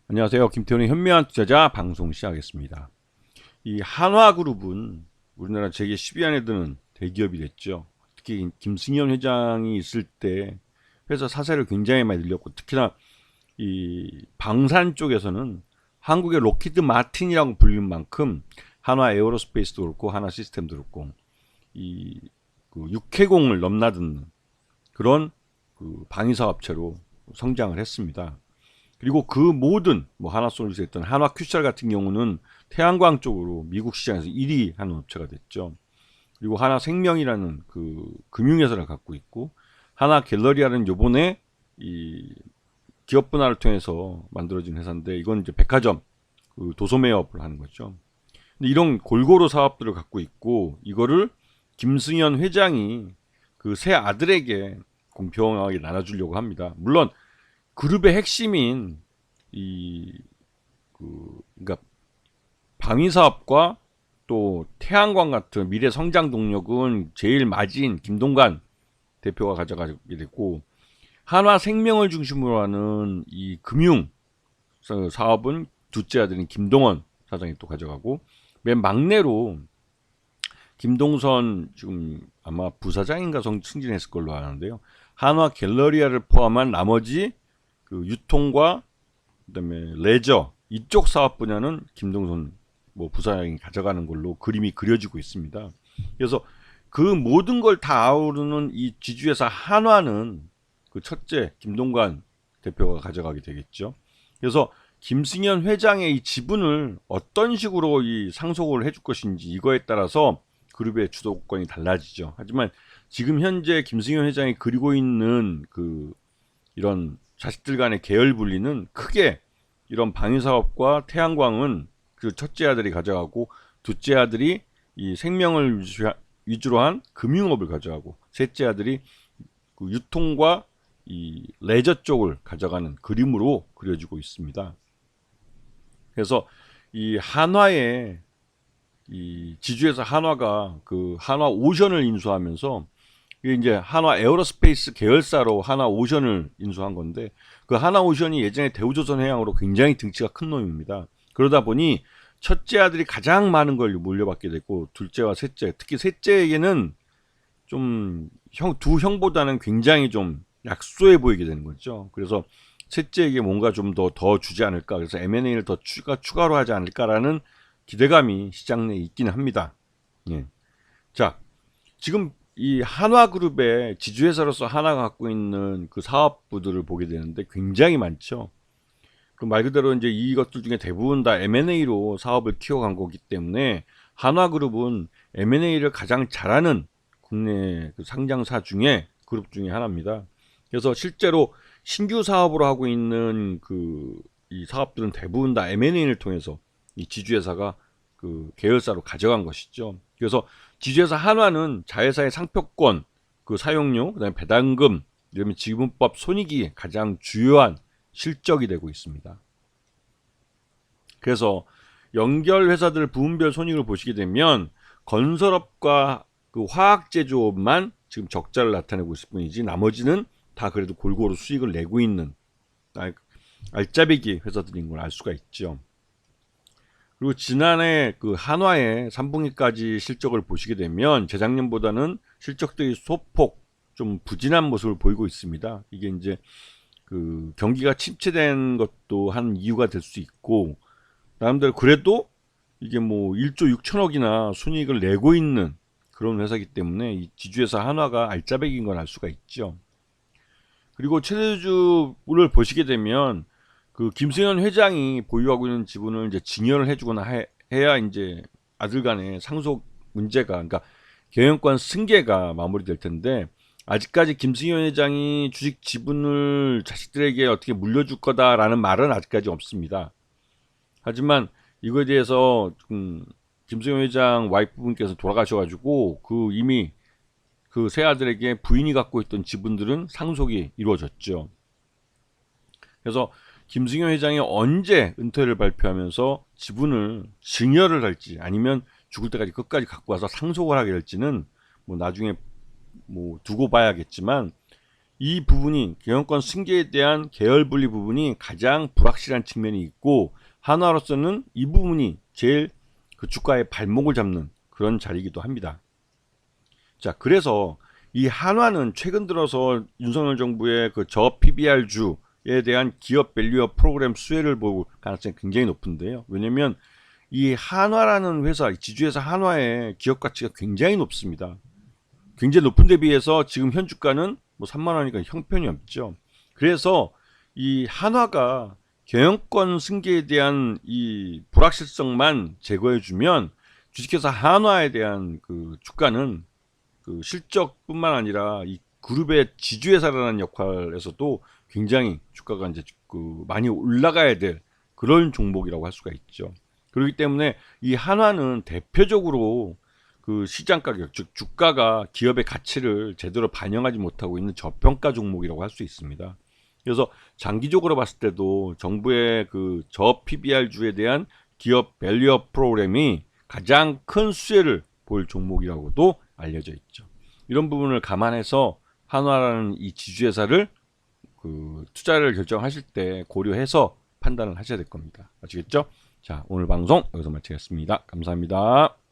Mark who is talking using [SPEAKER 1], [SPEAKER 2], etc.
[SPEAKER 1] 안녕하세요. 김태훈의 현명한 투자자 방송 시작하겠습니다. 이 한화그룹은 우리나라 재계 10위 안에 드는 대기업이 됐죠. 특히 김승현 회장이 있을 때 회사 사세를 굉장히 많이 늘렸고, 특히나 이 방산 쪽에서는 한국의 로키드 마틴이라고 불릴 만큼 한화 에어로스페이스도 그렇고 한화 시스템도 그렇고 이 육해공을 넘나드는 그런 방위사 업체로 성장을 했습니다. 그리고 그 모든 하나솔루션에 있던 한화 큐셜 같은 경우는 태양광 쪽으로 미국 시장에서 1위 하는 업체가 됐죠. 그리고 하나생명이라는 금융회사를 갖고 있고, 하나 갤러리아는 요번에 이 기업 분할을 통해서 만들어진 회사인데, 이건 이제 백화점 도소매업을 하는 거죠. 근데 이런 골고루 사업들을 갖고 있고, 이거를 김승현 회장이 그 세 아들에게 공평하게 나눠주려고 합니다. 물론 그룹의 핵심인 그러니까 방위 사업과 또 태양광 같은 미래 성장 동력은 제일 맞이인 김동관 대표가 가져가게 됐고, 한화생명을 중심으로 하는 이 금융 사업은 둘째 아들인 김동원 사장이 또 가져가고, 맨 막내로 김동선 지금 아마 부사장인가 승진했을 걸로 아는데요. 한화 갤러리아를 포함한 나머지 유통과 그다음에 레저 이쪽 사업 분야는 김동선 부사장이 가져가는 걸로 그림이 그려지고 있습니다. 그래서 그 모든 걸 다 아우르는 이 지주회사 한화는 그 첫째 김동관 대표가 가져가게 되겠죠. 그래서 김승현 회장의 이 지분을 어떤 식으로 이 상속을 해줄 것인지, 이거에 따라서 그룹의 주도권이 달라지죠. 하지만 지금 현재 김승현 회장이 그리고 있는 이런 자식들 간의 계열 분리는 크게 이런 방위 사업과 태양광은 그 첫째 아들이 가져가고, 둘째 아들이 이 생명을 위주로 한 금융업을 가져가고, 셋째 아들이 유통과 이 레저 쪽을 가져가는 그림으로 그려지고 있습니다. 그래서 이 한화의 이 지주회사 한화가 한화 오션을 인수하면서, 이게 이제 한화 에어로스페이스 계열사로 한화 오션을 인수한 건데, 그 한화 오션이 예전에 대우조선 해양으로 굉장히 등치가 큰 놈입니다. 그러다 보니 첫째 아들이 가장 많은 걸 물려받게 됐고, 둘째와 셋째, 특히 셋째에게는 좀 두 형보다는 굉장히 좀 약소해 보이게 되는 거죠. 그래서 셋째에게 뭔가 좀 더 주지 않을까, 그래서 M&A를 더 추가로 하지 않을까라는 기대감이 시장 내에 있기는 합니다. 예. 자, 지금 이 한화그룹의 지주회사로서 하나가 갖고 있는 그 사업부들을 보게 되는데 굉장히 많죠. 그 말 그대로 이제 이것들 중에 대부분 다 M&A로 사업을 키워간 거기 때문에, 한화그룹은 M&A를 가장 잘하는 국내 상장사 중에 그룹 중에 하나입니다. 그래서 실제로 신규 사업으로 하고 있는 이 사업들은 대부분 다 M&A를 통해서 이 지주회사가 계열사로 가져간 것이죠. 그래서 지주회사 한화는 자회사의 상표권, 사용료, 그다음에 배당금, 이러면 지분법 손익이 가장 주요한 실적이 되고 있습니다. 그래서 연결 회사들 부문별 손익을 보시게 되면 건설업과 화학 제조업만 지금 적자를 나타내고 있을 뿐이지, 나머지는 다 그래도 골고루 수익을 내고 있는 알짜배기 회사들인 걸 알 수가 있죠. 그리고 지난해 한화의 3분기까지 실적을 보시게 되면 재작년보다는 실적들이 소폭 좀 부진한 모습을 보이고 있습니다. 이게 이제 경기가 침체된 것도 한 이유가 될 수 있고, 나름대로 그래도 이게 1조 6천억이나 순이익을 내고 있는 그런 회사이기 때문에 이 지주회사 한화가 알짜배기인 걸 알 수가 있죠. 그리고 최대주를 보시게 되면 김승현 회장이 보유하고 있는 지분을 이제 증여를 해주거나 해야 이제 아들 간의 상속 문제가, 그러니까 경영권 승계가 마무리될 텐데, 아직까지 김승현 회장이 주식 지분을 자식들에게 어떻게 물려줄 거다라는 말은 아직까지 없습니다. 하지만 이거에 대해서 김승현 회장 와이프분께서 돌아가셔가지고 이미 세 아들에게 부인이 갖고 있던 지분들은 상속이 이루어졌죠. 그래서 김승현 회장이 언제 은퇴를 발표하면서 지분을 증여를 할지, 아니면 죽을 때까지 끝까지 갖고 와서 상속을 하게 될지는 나중에 두고 봐야겠지만, 이 부분이 경영권 승계에 대한 계열 분리 부분이 가장 불확실한 측면이 있고 한화로서는 이 부분이 제일 그 주가의 발목을 잡는 그런 자리이기도 합니다. 자, 그래서 이 한화는 최근 들어서 윤석열 정부의 그 저 PBR주에 대한 기업 밸류업 프로그램 수혜를 볼 가능성이 굉장히 높은데요. 왜냐면 이 한화라는 회사, 지주회사 한화의 기업 가치가 굉장히 높습니다. 굉장히 높은 데 비해서 지금 현 주가는 뭐 3만 원이니까 형편이 없죠. 그래서 이 한화가 경영권 승계에 대한 이 불확실성만 제거해 주면 주식회사 한화에 대한 그 주가는 그 실적뿐만 아니라 이 그룹의 지주회사라는 역할에서도 굉장히 주가가 이제 그 많이 올라가야 될 그런 종목이라고 할 수가 있죠. 그렇기 때문에 이 한화는 대표적으로 그 시장 가격, 즉 주가가 기업의 가치를 제대로 반영하지 못하고 있는 저평가 종목이라고 할 수 있습니다. 그래서 장기적으로 봤을 때도 정부의 그 저 PBR주에 대한 기업 밸류업 프로그램이 가장 큰 수혜를 볼 종목이라고도 알려져 있죠. 이런 부분을 감안해서 한화라는 이 지주회사를 그 투자를 결정하실 때 고려해서 판단을 하셔야 될 겁니다. 아시겠죠? 자, 오늘 방송 여기서 마치겠습니다. 감사합니다.